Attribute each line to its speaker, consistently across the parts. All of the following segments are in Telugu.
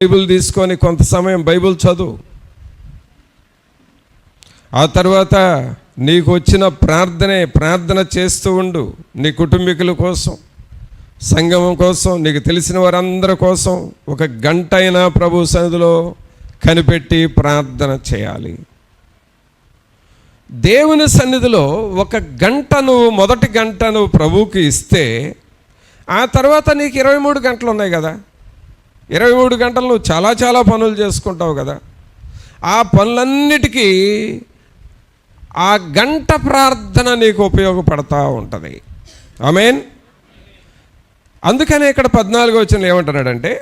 Speaker 1: బైబిల్ తీసుకొని కొంత సమయం బైబిల్ చదువు. ఆ తర్వాత నీకు వచ్చిన ప్రార్థన చేస్తూ ఉండు. నీ కుటుంబీకుల కోసం, సంగమం కోసం, నీకు తెలిసిన వారందరి కోసం ఒక గంట అయినా ప్రభు సన్నిధిలో కనిపెట్టి ప్రార్థన చేయాలి. దేవుని సన్నిధిలో ఒక గంట మొదటి గంట ప్రభువుకి ఇస్తే ఆ తర్వాత నీకు 23 గంటలు ఉన్నాయి కదా. 23 గంటలు నువ్వు చాలా పనులు చేసుకుంటావు కదా. ఆ పనులన్నిటికీ ఆ గంట ప్రార్థన నీకు ఉపయోగపడతా ఉంటుంది. ఆమేన్. అందుకనే ఇక్కడ 14వ వచనంలో ఏమంటున్నాడంటే,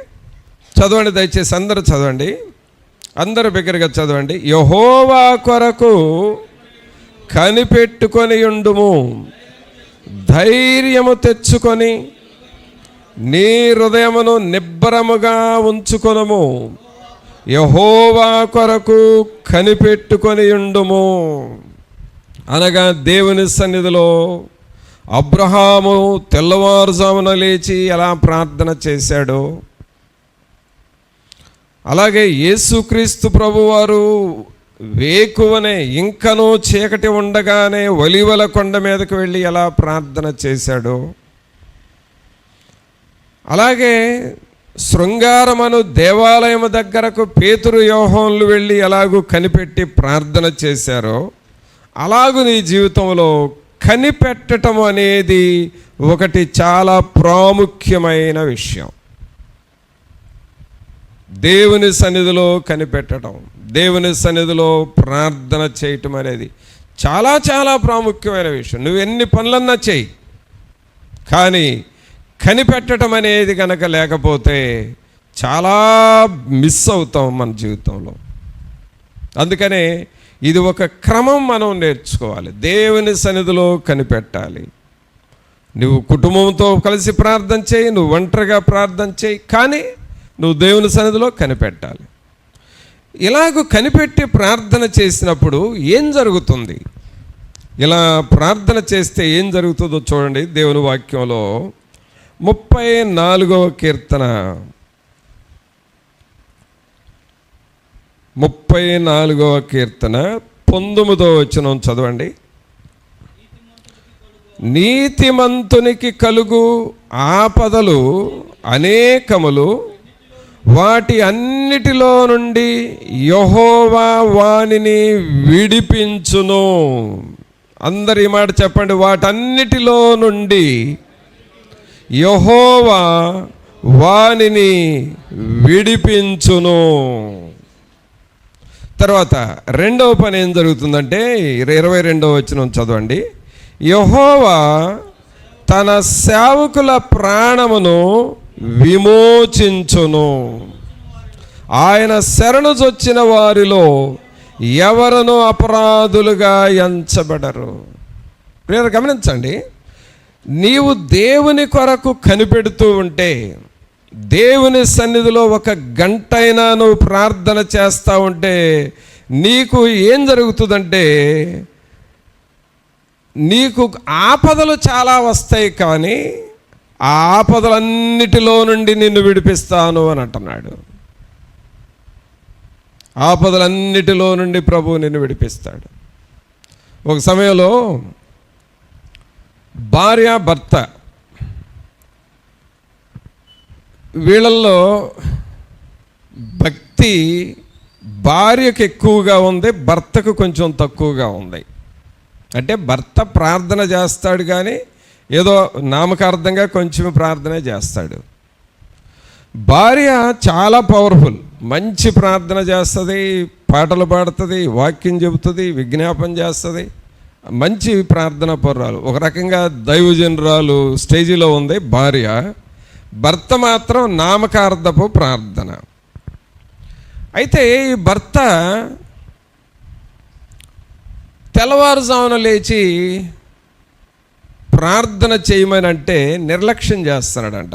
Speaker 1: చదవండి దయచేసి, అందరూ చదవండి, అందరూ బిగ్గరగా చదవండి. యెహోవా కొరకు కనిపెట్టుకొని ఉండుము, ధైర్యము తెచ్చుకొని నీ హృదయమును నిబ్బరముగా ఉంచుకొనుము. యెహోవా కొరకు కనిపెట్టుకొని ఉండుము అనగా దేవుని సన్నిధిలో అబ్రహాము తెల్లవారుజామున లేచి ఎలా ప్రార్థన చేశాడో, అలాగే యేసుక్రీస్తు ప్రభువారు వేకువనే ఇంకనూ చీకటి ఉండగానే ఒలీవల కొండ మీదకు వెళ్ళి ఎలా ప్రార్థన చేశాడో, అలాగే శృంగారమను దేవాలయం దగ్గరకు పేతురు యోహానులు వెళ్ళి ఎలాగూ కనిపెట్టి ప్రార్థన చేశారో, అలాగూ నీ జీవితంలో కనిపెట్టడం అనేది ఒకటి చాలా ప్రాముఖ్యమైన విషయం. దేవుని సన్నిధిలో కనిపెట్టడం, దేవుని సన్నిధిలో ప్రార్థన చేయటం అనేది చాలా ప్రాముఖ్యమైన విషయం. నువ్వు ఎన్ని పనులన్నా చెయ్యి, కానీ కనిపెట్టడం అనేది కనుక లేకపోతే చాలా మిస్ అవుతాం మన జీవితంలో. అందుకనే ఇది ఒక క్రమం మనం నేర్చుకోవాలి. దేవుని సన్నిధిలో కనిపెట్టాలి. నువ్వు కుటుంబంతో కలిసి ప్రార్థన చేయి, నువ్వు ఒంటరిగా ప్రార్థన చేయి, కానీ నువ్వు దేవుని సన్నిధిలో కనిపెట్టాలి. ఇలాగ కనిపెట్టి ప్రార్థన చేసినప్పుడు ఏం జరుగుతుంది? ఇలా ప్రార్థన చేస్తే ఏం జరుగుతుందో చూడండి. దేవుని వాక్యంలో 34వ కీర్తన 19వ వచనం చదవండి. నీతిమంతునికి కలుగు ఆపదలు అనేకములు, వాటి అన్నిటిలో నుండి యెహోవా వానిని విడిపించును. అందరు ఈ మాట చెప్పండి. వాటన్నిటిలో నుండి యెహోవా వానిని విడిపించును. తర్వాత రెండవ పని ఏం జరుగుతుందంటే 22వ వచనం చదవండి. యెహోవా తన సేవకుల ప్రాణమును విమోచించును, ఆయన శరణుజొచ్చిన వారిలో ఎవరును అపరాధులుగా ఎంచబడరు. మీరు గమనించండి, నీవు దేవుని కొరకు కనిపెడుతూ ఉంటే, దేవుని సన్నిధిలో ఒక గంటైనా నువ్వు ప్రార్థన చేస్తూ ఉంటే నీకు ఏం జరుగుతుందంటే, నీకు ఆపదలు చాలా వస్తాయి, కానీ ఆ ఆపదలన్నిటిలో నుండి నిన్ను విడిపిస్తాను అని అంటున్నాడు. ఆపదలన్నిటిలో నుండి ప్రభువు నిన్ను విడిపిస్తాడు. ఒక సమయంలో భార్య భర్త వీళ్ళల్లో భక్తి భార్యకు ఎక్కువగా ఉంది, భర్తకు కొంచెం తక్కువగా ఉంది. అంటే భర్త ప్రార్థన చేస్తాడు, కానీ ఏదో నామకార్థంగా కొంచెం ప్రార్థన చేస్తాడు. భార్య చాలా పవర్ఫుల్, మంచి ప్రార్థన చేస్తుంది, పాటలు పాడుతుంది, వాక్యం చెబుతుంది, విజ్ఞాపన చేస్తుంది, మంచి ప్రార్థన పరురాలు, ఒక రకంగా దైవజనురాలు స్టేజిలో ఉంది భార్య. భర్త మాత్రం నామకార్థపు ప్రార్థన. అయితే ఈ భర్త తెల్లవారుజామున లేచి ప్రార్థన చేయమని అంటే నిర్లక్ష్యం చేస్తున్నాడంట.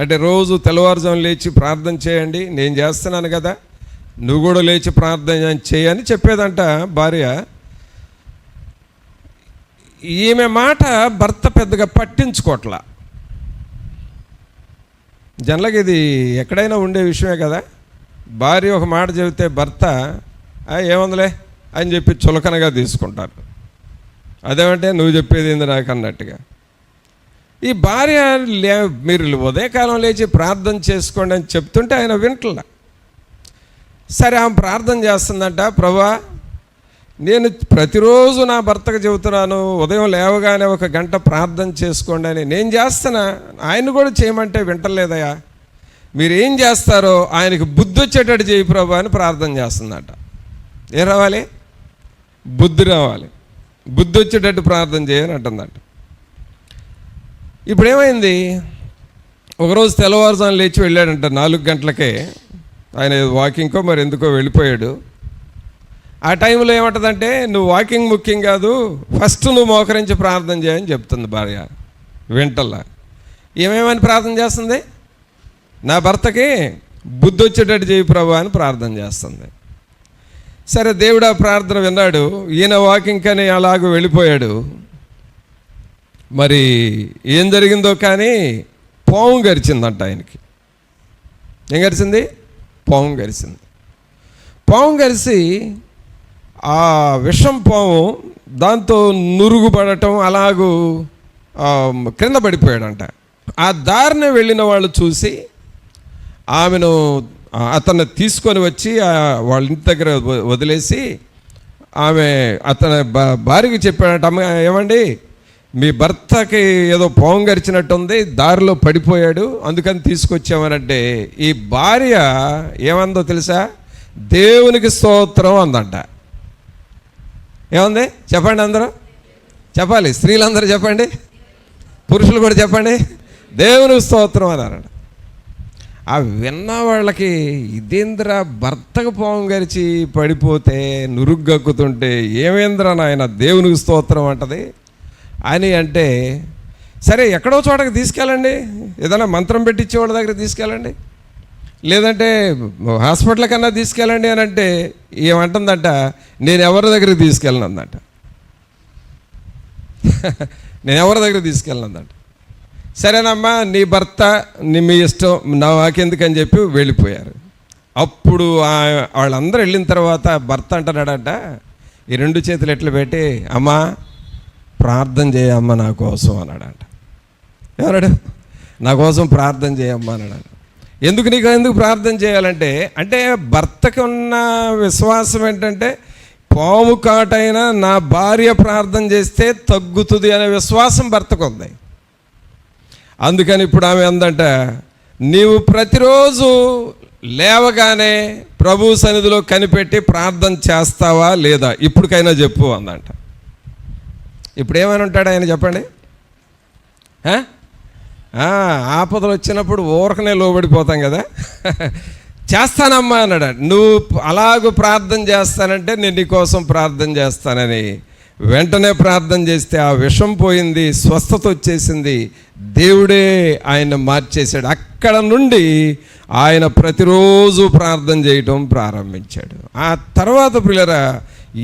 Speaker 1: అంటే రోజు తెల్లవారుజామున లేచి ప్రార్థన చేయండి, నేను చేస్తున్నాను కదా, నువ్వు కూడా లేచి ప్రార్థన చేయని చెప్పేదంట భార్య. ఈమె మాట భర్త పెద్దగా పట్టించుకోవట్లా. జనరల్గా ఇది ఎక్కడైనా ఉండే విషయమే కదా. భార్య ఒక మాట చెబితే భర్త ఏముందిలే అని చెప్పి చులకనగా తీసుకుంటారు. అదేమంటే నువ్వు చెప్పేది ఏంది నాకు అన్నట్టుగా. ఈ భార్య మీరు ఉదయకాలం లేచి ప్రార్థన చేసుకోండి అని చెప్తుంటే ఆయన వింటలా. సరే ఆమె ప్రార్థన చేస్తుందంట, ప్రభువా నేను ప్రతిరోజు నా భర్తకు చెబుతున్నాను ఉదయం లేవగానే 1 గంట ప్రార్థన చేసుకోండి అని. నేను చేస్తున్నా, ఆయన కూడా చేయమంటే వింటలేదయా, మీరు ఏం చేస్తారో ఆయనకు బుద్ధి వచ్చేటట్టు చేయి ప్రభు అని ప్రార్థన చేస్తుందట. ఏం రావాలి? బుద్ధి రావాలి. బుద్ధి వచ్చేటట్టు ప్రార్థన చేయని అంటుందట. ఇప్పుడు ఏమైంది, ఒకరోజు తెల్లవారుజామున లేచి వెళ్ళాడంట 4 గంటలకే. ఆయన వాకింగ్కో మరి ఎందుకో వెళ్ళిపోయాడు. ఆ టైంలో ఏమంటుందంటే, నువ్వు వాకింగ్ ముఖ్యం కాదు, ఫస్ట్ నువ్వు మోకరించి ప్రార్థన చేయని చెప్తుంది భార్య. వింటల్లా. ఏమేమని ప్రార్థన చేస్తుంది? నా భర్తకి బుద్ధి వచ్చేటట్టు చేయి ప్రభు అని ప్రార్థన చేస్తుంది. సరే దేవుడు ఆ ప్రార్థన విన్నాడు. ఈయన వాకింగ్ అని అలాగూ వెళ్ళిపోయాడు. మరి ఏం జరిగిందో కానీ పాము గరిచిందంట ఆయనకి. ఏం గరిచింది? పాము గరిచింది. పాము గరిచి ఆ విషం పాము దాంతో నురుగుపడటం అలాగూ క్రింద పడిపోయాడంట. ఆ దారిని వెళ్ళిన వాళ్ళు చూసి ఆమెను అతన్ని తీసుకొని వచ్చి వాళ్ళ ఇంటి దగ్గర వదిలేసి ఆమె అతని భార్యకి చెప్పాడంట, అమ్మ ఏమండి మీ భర్తకి ఏదో పాము గరిచినట్టుంది, దారిలో పడిపోయాడు, అందుకని తీసుకొచ్చామనంటే ఈ భార్య ఏమందో తెలుసా? దేవునికి స్తోత్రం అందంట. ఏముంది చెప్పండి, అందరూ చెప్పాలి, స్త్రీలందరూ చెప్పండి, పురుషులు కూడా చెప్పండి, దేవునికి స్తోత్రం అన్నారంట. ఆ విన్న వాళ్ళకి ఇదేంద్రా భర్తకు పాము గరిచి పడిపోతే నురుగ్గక్కుతుంటే ఏమేంద్రా నాయన దేవునికి స్తోత్రం అంటది అని అంటే, సరే ఎక్కడో చోటకి తీసుకెళ్ళండి, ఏదైనా మంత్రం పెట్టించే వాళ్ళ దగ్గర తీసుకెళ్ళండి, లేదంటే హాస్పిటల్ కన్నా తీసుకెళ్ళండి అని అంటే ఏమంటుందంట, నేను ఎవరి దగ్గరికి తీసుకెళ్ళనందంట. నేను ఎవరి దగ్గర తీసుకెళ్ళనందంట. సరేనమ్మా నీ భర్త మీ ఇష్టం, నా వాకెందుకని చెప్పి వెళ్ళిపోయారు. అప్పుడు వాళ్ళందరూ వెళ్ళిన తర్వాత భర్త అంటున్నాడంట, ఈ 2 చేతులు ఎట్లు పెట్టి, అమ్మా ప్రార్థన చేయమ్మ నా కోసం అన్నాడంట. ఎవరాడు? నా కోసం ప్రార్థన చేయమ్మా అన్నాడు. ఎందుకు ప్రార్థన చేయాలంటే, అంటే భర్తకు ఉన్న విశ్వాసం ఏంటంటే, పాము కాటైనా నా భార్య ప్రార్థన చేస్తే తగ్గుతుంది అనే విశ్వాసం భర్తకు ఉంది. అందుకని ఇప్పుడు ఆమె అందంట, నీవు ప్రతిరోజు లేవగానే ప్రభు సన్నిధిలో కనిపెట్టి ప్రార్థన చేస్తావా లేదా, ఇప్పటికైనా చెప్పు అందంట. ఇప్పుడు ఏమని ఉంటాడు ఆయన చెప్పండి? ఆపదలు వచ్చినప్పుడు ఊరకనే లోబడిపోతాం కదా. చేస్తానమ్మా అన్నాడు. నువ్వు అలాగూ ప్రార్థన చేస్తానంటే నేను నీకోసం ప్రార్థన చేస్తానని వెంటనే ప్రార్థన చేస్తే ఆ విషం పోయింది, స్వస్థత వచ్చేసింది, దేవుడే ఆయన మార్చేశాడు. అక్కడ నుండి ఆయన ప్రతిరోజు ప్రార్థన చేయటం ప్రారంభించాడు. ఆ తర్వాత ప్రియులారా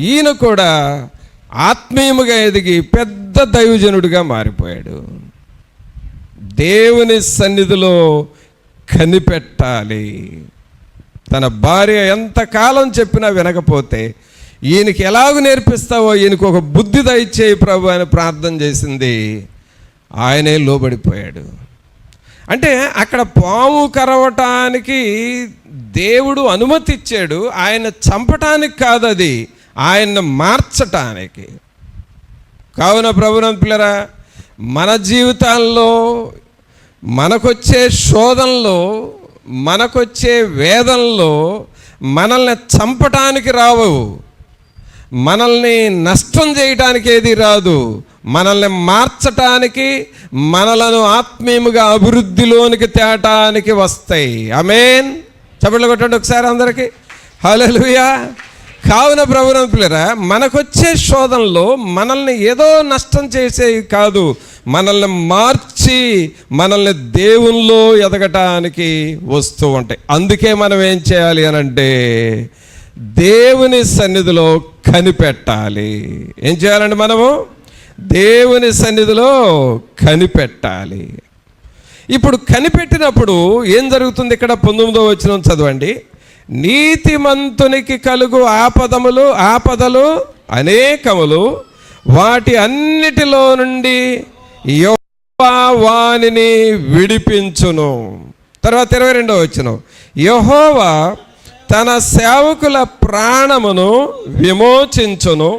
Speaker 1: ఈయన కూడా ఆత్మీయముగా ఎదిగి పెద్ద దైవజనుడిగా మారిపోయాడు. దేవుని సన్నిధిలో కనిపెట్టాలి. తన భార్య ఎంతకాలం చెప్పినా వినకపోతే ఈయనకి ఎలాగూ నేర్పిస్తావో, ఈయనకు ఒక బుద్ధి దయచేయి ప్రభు అని ప్రార్థన చేసింది. ఆయనే లోబడిపోయాడు. అంటే అక్కడ పాము కరవటానికి దేవుడు అనుమతి ఇచ్చాడు, ఆయన చంపటానికి కాదు, అది ఆయన్ని మార్చటానికి. కావున ప్రభునందు పిల్లరా, మన జీవితాల్లో మనకొచ్చే శోధనలో, మనకొచ్చే వేదనలో మనల్ని చంపటానికి రావు, మనల్ని నష్టం చేయటానికి ఏది రాదు, మనల్ని మార్చటానికి, మనలను ఆత్మీయముగా అభివృద్ధిలోనికి తేటానికి వస్తాయి. ఆమేన్. చప్పట్లు కొట్టండి ఒకసారి అందరికీ. హల్లెలూయా. కావున ప్రభువునందు పిల్లరా, మనకొచ్చే శోధనలో మనల్ని ఏదో నష్టం చేసేవి కాదు, మనల్ని మార్చి మనల్ని దేవునిలో ఎదగటానికి వస్తూ ఉంటాయి. అందుకే మనం ఏం చేయాలి అనంటే దేవుని సన్నిధిలో కనిపెట్టాలి. ఏం చేయాలండి? మనము దేవుని సన్నిధిలో కనిపెట్టాలి. ఇప్పుడు కనిపెట్టినప్పుడు ఏం జరుగుతుంది? ఇక్కడ 19వ వచనం చదవండి. నీతిమంతునికి కలుగు ఆపదలు అనేకములు, వాటి అన్నిటిలో నుండి యెహోవా వానిని విడిపించును. తర్వాత 22వ వచనం, యెహోవా తన సేవకుల ప్రాణమును విమోచించును,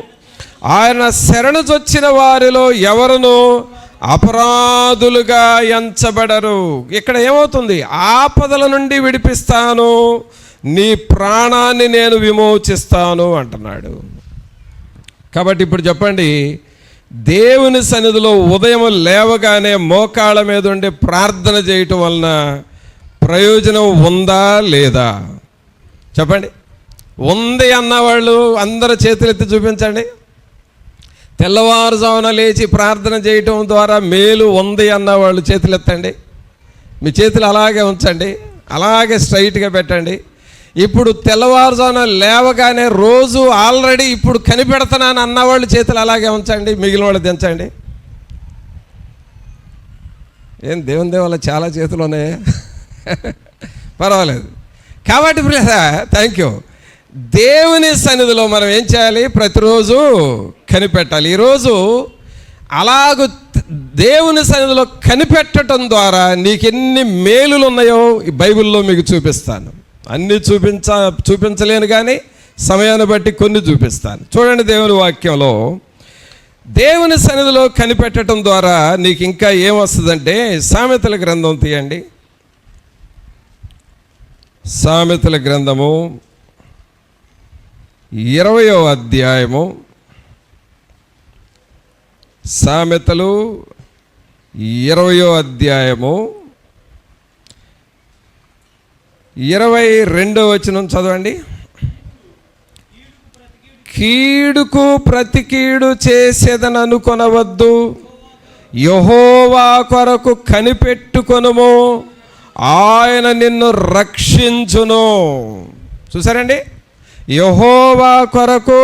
Speaker 1: ఆయన శరణుజొచ్చిన వారిలో ఎవరును అపరాధులుగా ఎంచబడరు. ఇక్కడ ఏమవుతుంది? ఆపదల నుండి విడిపిస్తాను, నీ ప్రాణాన్ని నేను విమోచిస్తాను అంటున్నాడు. కాబట్టి ఇప్పుడు చెప్పండి, దేవుని సన్నిధిలో ఉదయం లేవగానే మోకాళ్ళ మీద ఉండి ప్రార్థన చేయటం వలన ప్రయోజనం ఉందా లేదా? చెప్పండి. ఉంది అన్నవాళ్ళు అందరూ చేతులెత్తి చూపించండి. తెల్లవారుజామున లేచి ప్రార్థన చేయటం ద్వారా మేలు ఉంది అన్నవాళ్ళు చేతులెత్తండి. మీ చేతులు అలాగే ఉంచండి, అలాగే స్ట్రైట్గా పెట్టండి. ఇప్పుడు తెల్లవారుజామున లేవగానే రోజు ఆల్రెడీ ఇప్పుడు కనిపెడుతున్నాను అన్నవాళ్ళు చేతులు అలాగే ఉంచండి, మిగిలిన వాళ్ళు దించండి. ఏం దేవుని దేవాల చాలా చేతులు ఉన్నాయా? పర్వాలేదు. కాబట్టి థ్యాంక్ యూ. దేవుని సన్నిధిలో మనం ఏం చేయాలి? ప్రతిరోజు కనిపెట్టాలి. ఈరోజు అలాగూ దేవుని సన్నిధిలో కనిపెట్టడం ద్వారా నీకు ఎన్ని మేలులు ఉన్నాయో ఈ బైబిల్లో మీకు చూపిస్తాను. అన్నీ చూపించలేను కానీ సమయాన్ని బట్టి కొన్ని చూపిస్తాను. చూడండి, దేవుని వాక్యంలో దేవుని సన్నిధిలో కనిపెట్టడం ద్వారా నీకు ఇంకా ఏమొస్తుందంటే, సామెతల గ్రంథం తీయండి. సామెతల గ్రంథము 20వ అధ్యాయము. సామెతలు 20వ అధ్యాయము 22వ వచనం చదవండి. కీడుకు ప్రతి కీడు చేసేదని అనుకొనవద్దు, యెహోవా కొరకు కనిపెట్టుకొనుము, ఆయన నిన్ను రక్షించును. చూసారండి, యెహోవా కొరకు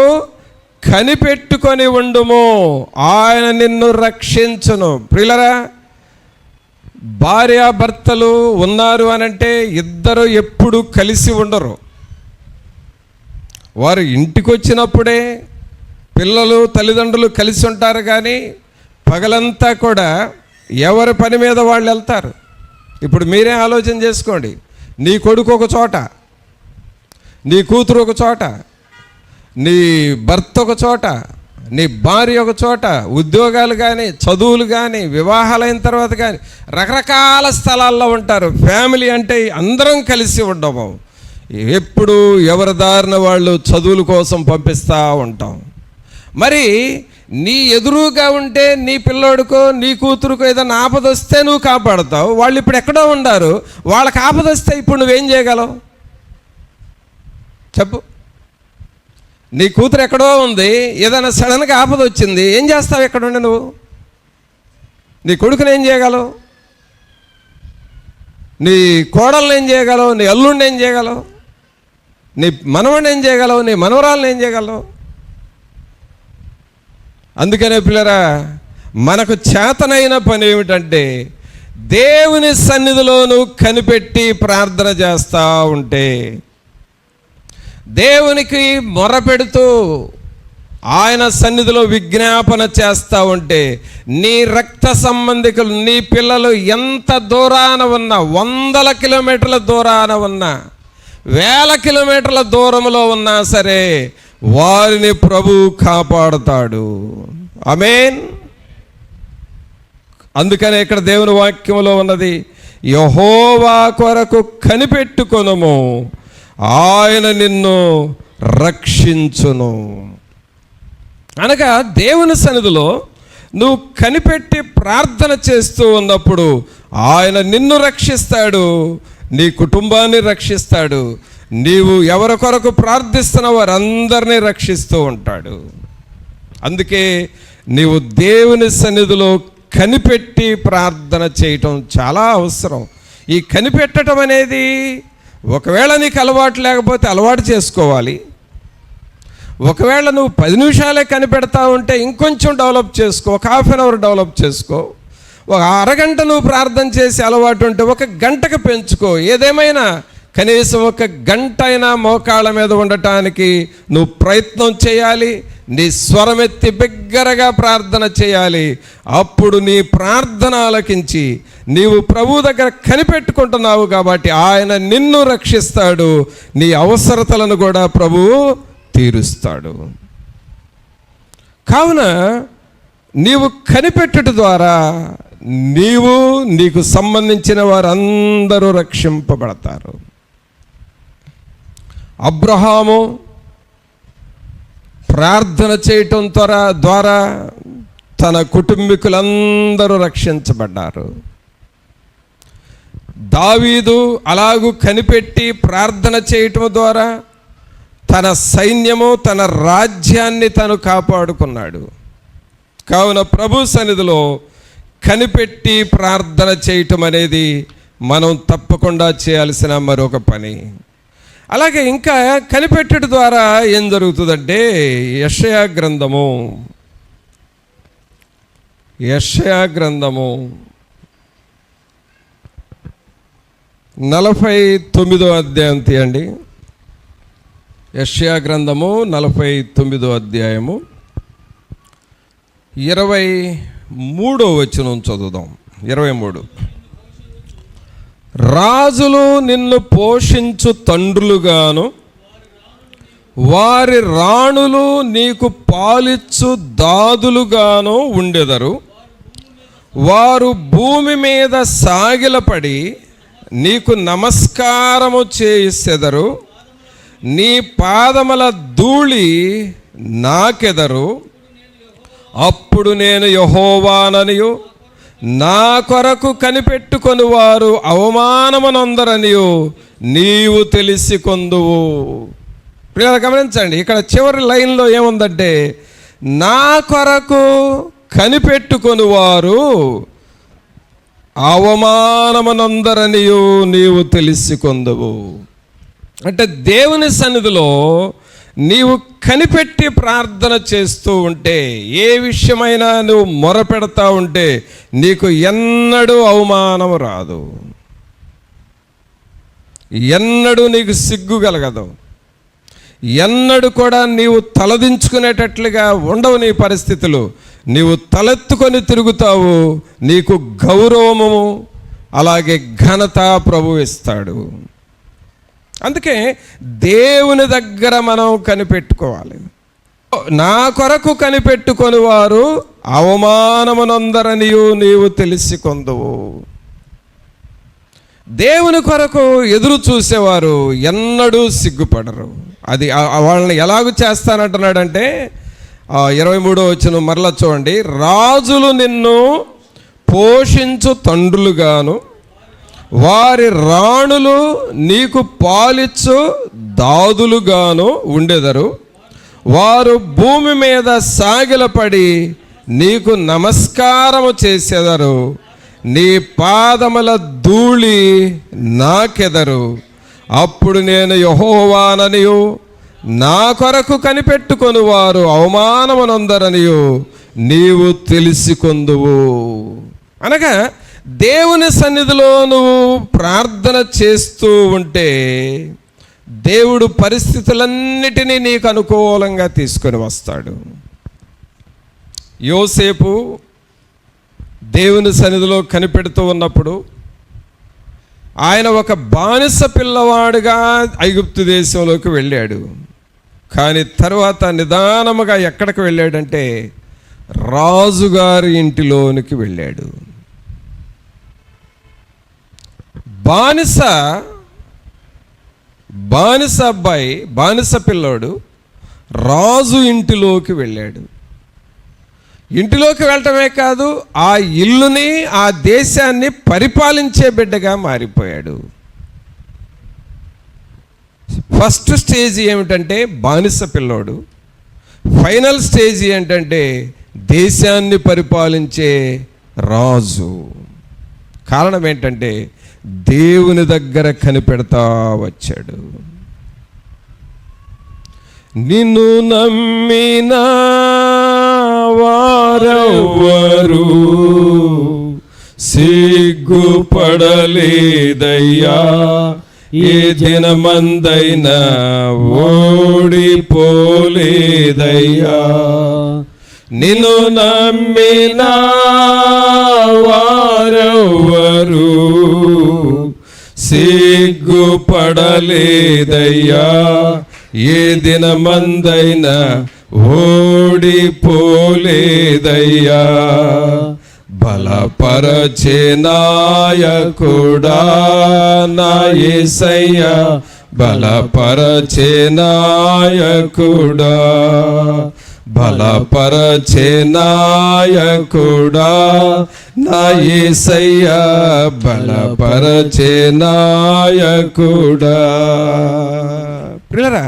Speaker 1: కనిపెట్టుకొని ఉండుము, ఆయన నిన్ను రక్షించును. ప్రియులరా, భార్యాభర్తలు ఉన్నారు అనంటే ఇద్దరు ఎప్పుడు కలిసి ఉండరు. వారు ఇంటికి వచ్చినప్పుడే పిల్లలు తల్లిదండ్రులు కలిసి ఉంటారు, కానీ పగలంతా కూడా ఎవరి పని మీద వాళ్ళు వెళ్తారు. ఇప్పుడు మీరే ఆలోచన చేసుకోండి. నీ కొడుకు ఒక చోట, నీ కూతురు ఒక చోట, నీ భర్త ఒక చోట, నీ భార్య ఒక చోట, ఉద్యోగాలు కానీ చదువులు కానీ వివాహాలైన తర్వాత కానీ రకరకాల స్థలాల్లో ఉంటారు. ఫ్యామిలీ అంటే అందరం కలిసి ఉండము. ఎప్పుడు ఎవరి దారిన వాళ్ళు చదువుల కోసం పంపిస్తూ ఉంటాం. మరి నీ ఎదురుగా ఉంటే నీ పిల్లోడికో నీ కూతురుకో ఏదైనా ఆపద వస్తే నువ్వు కాపాడుతావు. వాళ్ళు ఇప్పుడు ఎక్కడో ఉండారు, వాళ్ళకి ఆపద వస్తే ఇప్పుడు నువ్వేం చేయగలవు చెప్పు? నీ కూతురు ఎక్కడో ఉంది, ఏదైనా సడన్గా ఆపద వచ్చింది, ఏం చేస్తావు? ఎక్కడుండి నువ్వు? నీ కొడుకుని ఏం చేయగలవు? నీ కోడల్ని ఏం చేయగలవు? నీ అల్లుడిని ఏం చేయగలవు? నీ మనవడిని ఏం చేయగలవు? నీ మనవరాలను ఏం చేయగలవు? అందుకనే పిల్లరా, మనకు చేతనైన పని ఏమిటంటే దేవుని సన్నిధిలో నువ్వు కనిపెట్టి ప్రార్థన చేస్తూ ఉంటే, దేవునికి మొరపెడుతూ ఆయన సన్నిధిలో విజ్ఞాపన చేస్తూ ఉంటే, నీ రక్త సంబంధికులు, నీ పిల్లలు ఎంత దూరాన ఉన్నా, 100 కిలోమీటర్ల దూరాన ఉన్నా, 1000 కిలోమీటర్ల దూరంలో ఉన్నా సరే వారిని ప్రభు కాపాడుతాడు. ఆమేన్. అందుకనే ఇక్కడ దేవుని వాక్యంలో ఉన్నది, యెహోవా కొరకు కనిపెట్టుకొనుము, ఆయన నిన్ను రక్షించును. అనగా దేవుని సన్నిధిలో నువ్వు కనిపెట్టి ప్రార్థన చేస్తూ ఉన్నప్పుడు ఆయన నిన్ను రక్షిస్తాడు, నీ కుటుంబాన్ని రక్షిస్తాడు. నీవు ఎవరి కొరకు ప్రార్థిస్తున్నావు వారందరినీ రక్షిస్తూ ఉంటాడు. అందుకే నీవు దేవుని సన్నిధిలో కనిపెట్టి ప్రార్థన చేయటం చాలా అవసరం. ఈ కనిపెట్టడం అనేది ఒకవేళ నీకు అలవాటు లేకపోతే అలవాటు చేసుకోవాలి. ఒకవేళ నువ్వు 10 నిమిషాలే కనిపెడతా ఉంటే ఇంకొంచెం డెవలప్ చేసుకో, ఒక ½ అన్ అవర్ డెవలప్ చేసుకో. ఒక అరగంట నువ్వు ప్రార్థన చేసే అలవాటు ఉంటే 1 గంటకు పెంచుకో. ఏదేమైనా కనీసం 1 గంట అయినా మోకాళ్ళ మీద ఉండటానికి నువ్వు ప్రయత్నం చేయాలి. నీ స్వరమెత్తి బిగ్గరగా ప్రార్థన చేయాలి. అప్పుడు నీ ప్రార్థన ఆలకించి నీవు ప్రభు దగ్గర కనిపెట్టుకుంటున్నావు కాబట్టి ఆయన నిన్ను రక్షిస్తాడు. నీ అవసరతలను కూడా ప్రభువు తీరుస్తాడు. కావున నీవు కనిపెట్టుట ద్వారా నీకు సంబంధించిన వారందరూ రక్షింపబడతారు. అబ్రహాము ప్రార్థన చేయటం ద్వారా తన కుటుంబీకులందరూ రక్షించబడ్డారు. దావీదు అలాగూ కనిపెట్టి ప్రార్థన చేయటం ద్వారా తన సైన్యము, తన రాజ్యాన్ని తను కాపాడుకున్నాడు. కావున ప్రభు సన్నిధిలో కనిపెట్టి ప్రార్థన చేయటం అనేది మనం తప్పకుండా చేయాల్సిన మరొక పని. అలాగే ఇంకా కనిపెట్టుట ద్వారా ఏం జరుగుతుందంటే యెషయా గ్రంథము 49వ అధ్యాయం తీయండి. యెషయా గ్రంథము 49వ అధ్యాయము 23వ వచనం చదువుదాం. 23. రాజులు నిన్ను పోషించు తండ్రులుగాను వారి రాణులు నీకు పాలిచ్చు దాదులుగాను ఉండెదరు. వారు భూమి మీద సాగిలపడి నీకు నమస్కారము చేసెదరు. నీ పాదముల ధూళి నాకెదరు. అప్పుడు నేను యెహోవాననియు నా కొరకు కనిపెట్టుకొని వారు అవమానమునందరనియు నీవు తెలిసికొందువు. ప్రియులారా గమనించండి, ఇక్కడ చివరి లైన్లో ఏముందంటే నా కొరకు కనిపెట్టుకొని వారు అవమానమునందరనియు నీవు తెలిసికొందువు. అంటే దేవుని సన్నిధిలో నీవు కనిపెట్టి ప్రార్థన చేస్తూ ఉంటే, ఏ విషయమైనా నువ్వు మొరపెడతా ఉంటే నీకు ఎన్నడూ అవమానం రాదు, ఎన్నడూ నీకు సిగ్గు కలగదు, ఎన్నడూ కూడా నీవు తలదించుకునేటట్లుగా ఉండవు నీ పరిస్థితులు. నీవు తలెత్తుకొని తిరుగుతావు. నీకు గౌరవము అలాగే ఘనత ప్రభువు ఇస్తాడు. అందుకే దేవుని దగ్గర మనం కనిపెట్టుకోవాలి. నా కొరకు కనిపెట్టుకొని వారు అవమానమునందరనియు నీవు తెలిసికొందువు. దేవుని కొరకు ఎదురు చూసేవారు ఎన్నడూ సిగ్గుపడరు. అది వాళ్ళని ఎలాగూ చేస్తానంటున్నాడంటే 23వ వచనం మరలా చూడండి. రాజులు నిన్ను పోషించు తండ్రులుగాను వారి రాణులు నీకు పాలిచ్చు దాదులుగాను ఉండెదరు. వారు భూమి మీద సాగిలపడి నీకు నమస్కారము చేసెదరు. నీ పాదముల ధూళి నాకెదరు. అప్పుడు నేను యెహోవాననియు నా కొరకు కనిపెట్టుకొని వారు అవమానమునందరనియు నీవు తెలిసికొందువు. అనగా దేవుని సన్నిధిలో నువ్వు ప్రార్థన చేస్తూ ఉంటే దేవుడు పరిస్థితులన్నిటినీ నీకు అనుకూలంగా తీసుకొని వస్తాడు. యోసేపు దేవుని సన్నిధిలో కనిపెడుతూ ఉన్నప్పుడు ఆయన ఒక బానిస పిల్లవాడుగా ఐగుప్తు దేశంలోకి వెళ్ళాడు. కానీ తర్వాత నిదానముగా ఎక్కడికి వెళ్ళాడంటే రాజుగారి ఇంటిలోనికి వెళ్ళాడు. బానిస అబ్బాయి, బానిస పిల్లోడు రాజు ఇంటిలోకి వెళ్ళాడు. ఇంటిలోకి వెళ్ళటమే కాదు, ఆ ఇల్లుని, ఆ దేశాన్ని పరిపాలించే బిడ్డగా మారిపోయాడు. ఫస్ట్ స్టేజ్ ఏమిటంటే బానిస పిల్లోడు, ఫైనల్ స్టేజ్ ఏంటంటే దేశాన్ని పరిపాలించే రాజు. కారణం ఏంటంటే దేవుని దగ్గర కనిపెడతా వచ్చాడు. నిన్ను నమ్మిన వారెవ్వరు సిగ్గుపడలేదయ్యా, ఏ దినమందైనా ఓడిపోలేదయ్యా. నిన్ను నమ్మిన వారెవ్వరు సిగ్గుపడలేదయ్యా, ఏ దినమందైనా ఓడిపోలేదయ్యా. బలపరచే నాయకుడా నా యేసయ్యా, బలపరచే నాయకుడా, బలపరచే నాయకుడా నా యేసయ్యా, బలపరచే నాయకుడా. ప్రియరా,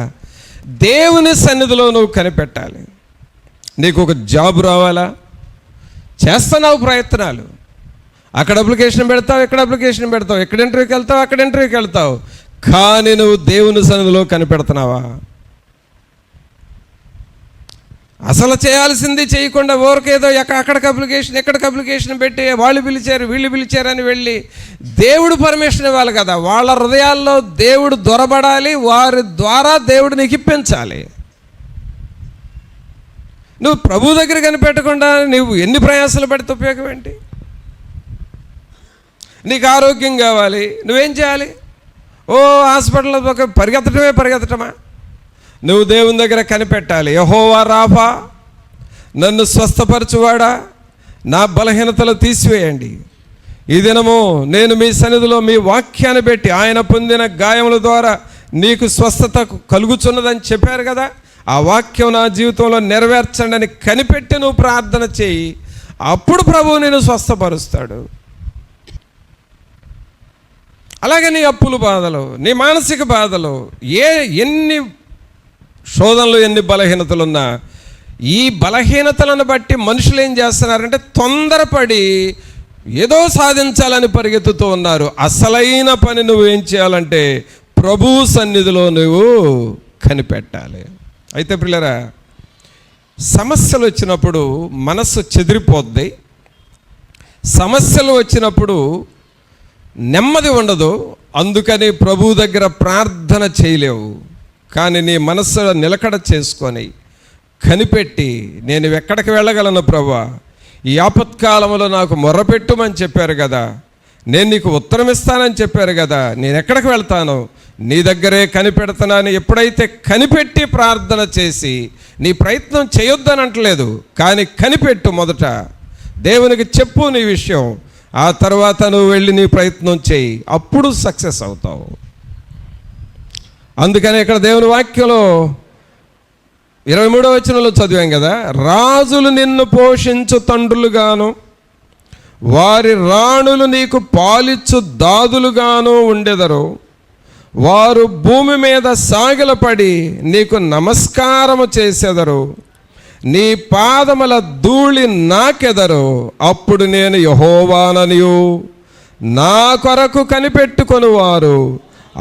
Speaker 1: దేవుని సన్నిధిలో నువ్వు కనిపెట్టాలి. నీకు ఒక జాబ్ రావాలా? చేస్తున్నావు ప్రయత్నాలు, అక్కడ అప్లికేషన్ పెడతావు, ఇక్కడ అప్లికేషన్ పెడతావు, ఎక్కడ ఇంటర్వ్యూకి వెళ్తావు, అక్కడ ఇంటర్వ్యూకి వెళ్తావు, కానీ నువ్వు దేవుని సన్నిధిలో కనిపెడుతున్నావా? అసలు చేయాల్సింది చేయకుండా ఊరికేదో అక్కడికి అప్లికేషన్ ఎక్కడికి అప్లికేషన్ పెట్టి వాళ్ళు పిలిచారు వీళ్ళు పిలిచారని వెళ్ళి దేవుడు పర్మిషన్ ఇవ్వాలి కదా. వాళ్ళ హృదయాల్లో దేవుడు దొరబడాలి, వారి ద్వారా దేవుడు నీకు ఇప్పించాలి. నువ్వు ప్రభు దగ్గర కనిపెట్టకుండా నువ్వు ఎన్ని ప్రయాసాలు పడితే ఉపయోగం ఏంటి? నీకు ఆరోగ్యం కావాలి, నువ్వేం చేయాలి? ఓ హాస్పిటల్లో పరిగెత్తటమా? నువ్వు దేవుని దగ్గర కనిపెట్టాలి. యెహోవా రాఫా, నన్ను స్వస్థపరచువాడా, నా బలహీనతలు తీసివేయండి. ఈ దినము నేను మీ సన్నిధిలో మీ వాక్యాన్ని పెట్టి ఆయన పొందిన గాయముల ద్వారా నీకు స్వస్థత కలుగుచున్నదని చెప్పారు కదా. ఆ వాక్యం నా జీవితంలో నెరవేర్చండి అని కనిపెట్టి నువ్వు ప్రార్థన చేయి. అప్పుడు ప్రభువు నేను స్వస్థపరుస్తాడు. అలాగే నీ అప్పుల బాధలు, నీ మానసిక బాధలు, ఎన్ని శోధనలు, ఎన్ని బలహీనతలున్నా ఈ బలహీనతలను బట్టి మనుషులు ఏం చేస్తున్నారంటే తొందరపడి ఏదో సాధించాలని పరిగెత్తుతూ ఉన్నారు. అసలైన పని నువ్వు ఏం చేయాలంటే ప్రభు సన్నిధిలో నువ్వు కనిపెట్టాలి. అయితే ప్రియులారా, సమస్యలు వచ్చినప్పుడు మనస్సు చెదిరిపోద్ది. సమస్యలు వచ్చినప్పుడు నెమ్మది ఉండదు. అందుకని ప్రభు దగ్గర ప్రార్థన చేయలేవు. కానీ నీ మనస్సు నిలకడ చేసుకొని కనిపెట్టి నేను ఎక్కడికి వెళ్ళగలను ప్రభువా, ఈ ఆపత్కాలంలో నాకు మొర్రపెట్టుమని చెప్పారు కదా, నేను నీకు ఉత్తరం ఇస్తానని చెప్పారు కదా, నేను ఎక్కడికి వెళ్తాను, నీ దగ్గరే కనిపెడతానని ఎప్పుడైతే కనిపెట్టి ప్రార్థన చేసి, నీ ప్రయత్నం చేయొద్దని అంటలేదు, కానీ కనిపెట్టు, మొదట దేవునికి చెప్పు నీ విషయం, ఆ తర్వాత నువ్వు వెళ్ళి నీ ప్రయత్నం చేయి, అప్పుడు సక్సెస్ అవుతావు. అందుకని ఇక్కడ దేవుని వాక్యంలో 23వ వచనంలో చదివాం కదా, రాజులు నిన్ను పోషించు తండ్రులుగాను వారి రాణులు నీకు పాలిచ్చు దాదులుగాను ఉండెదరు. వారు భూమి మీద సాగిలపడి నీకు నమస్కారము చేసెదరు. నీ పాదముల ధూళి నాకెదరు. అప్పుడు నేను యెహోవాననియు నా కొరకు కనిపెట్టుకొని వారు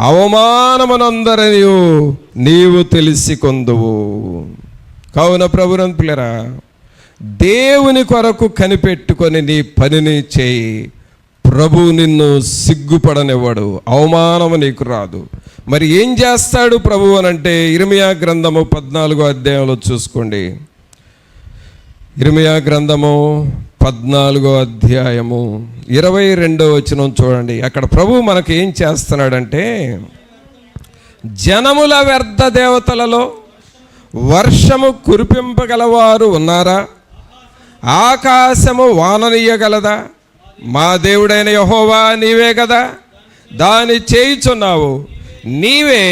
Speaker 1: అవమానమునందరనియు నీవు తెలిసికొందువు. కావున ప్రభువుని పిల్లరా, దేవుని కొరకు కనిపెట్టుకొని నీ పనిని చేయి. ప్రభు నిన్ను సిగ్గుపడనివ్వడు, అవమానము నీకు రాదు. మరి ఏం చేస్తాడు ప్రభు అనంటే ఇర్మియా గ్రంథము 14వ అధ్యాయంలో చూసుకోండి. ఇర్మియా గ్రంథము 14వ అధ్యాయము 22వ వచనం చూడండి. అక్కడ ప్రభు మనకు ఏం చేస్తున్నాడంటే, జనముల వ్యర్థ దేవతలలో వర్షము కురిపింపగలవారు ఉన్నారా? ఆకాశము వాననీయగలదా? మా దేవుడైన యెహోవా నీవే కదా దాని చేయుచున్నావు. నీవే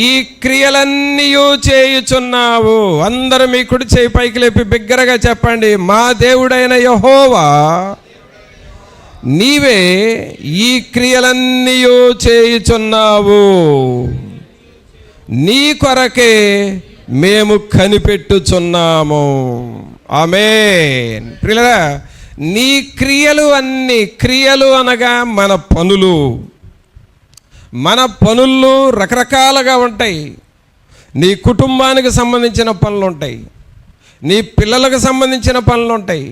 Speaker 1: ఈ క్రియలన్నీ చేయుచున్నావు. అందరూ మీ కుడి చేయి పైకి లేపి బిగ్గరగా చెప్పండి, మా దేవుడైన యెహోవా నీవే ఈ క్రియలన్నీ చేయుచున్నావు. నీ కొరకే మేము కనిపెట్టుచున్నాము. ఆమేన్. ప్రియులారా, నీ క్రియలు అన్నీ, క్రియలు అనగా మన పనులు, మన పనుల్లో రకరకాలుగా ఉంటాయి. నీ కుటుంబానికి సంబంధించిన పనులు ఉంటాయి, నీ పిల్లలకు సంబంధించిన పనులు ఉంటాయి,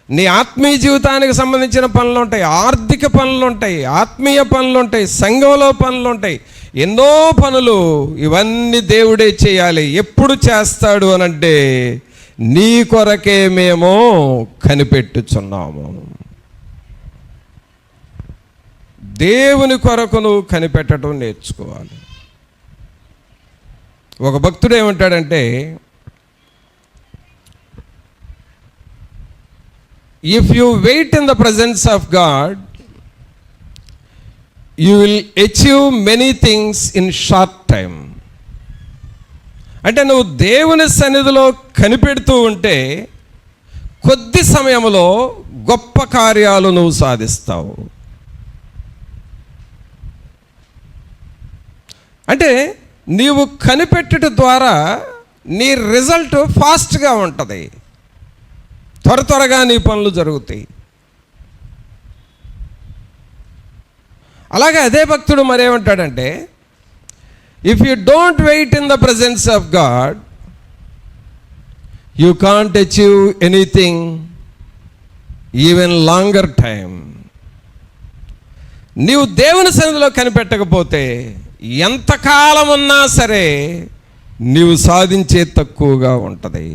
Speaker 1: నీ ఆత్మీయ జీవితానికి సంబంధించిన పనులు ఉంటాయి, ఆర్థిక పనులు ఉంటాయి, ఆత్మీయ పనులు ఉంటాయి, సంఘంలో పనులు ఉంటాయి, ఎన్నో పనులు. ఇవన్నీ దేవుడే చేయాలి. ఎప్పుడు చేస్తాడు అనంటే నీ కొరకే మేము కనిపెట్టుచున్నాము. దేవుని కొరకు నువ్వు కనిపెట్టడం నేర్చుకోవాలి. ఒక భక్తుడు ఏమంటాడంటే, if you wait in the presence of God you will achieve many things in short time. అంటే నువ్వు దేవుని సన్నిధిలో కనిపెడుతూ ఉంటే కొద్ది సమయంలో గొప్ప కార్యాలు నువ్వు సాధిస్తావు. అంటే నీవు కనిపెట్టుట ద్వారా నీ రిజల్ట్ ఫాస్ట్గా ఉంటుంది, త్వరగా నీ పనులు జరుగుతాయి. అలాగే అదే భక్తుడు మరేమంటాడంటే, if you don't wait in the presence of God you can't achieve anything even longer time. నీవు దేవుని సన్నిధిలో కనిపెట్టకపోతే ఎంతకాలం ఉన్నా సరే నీవు సాధించే తక్కువగా ఉంటుంది.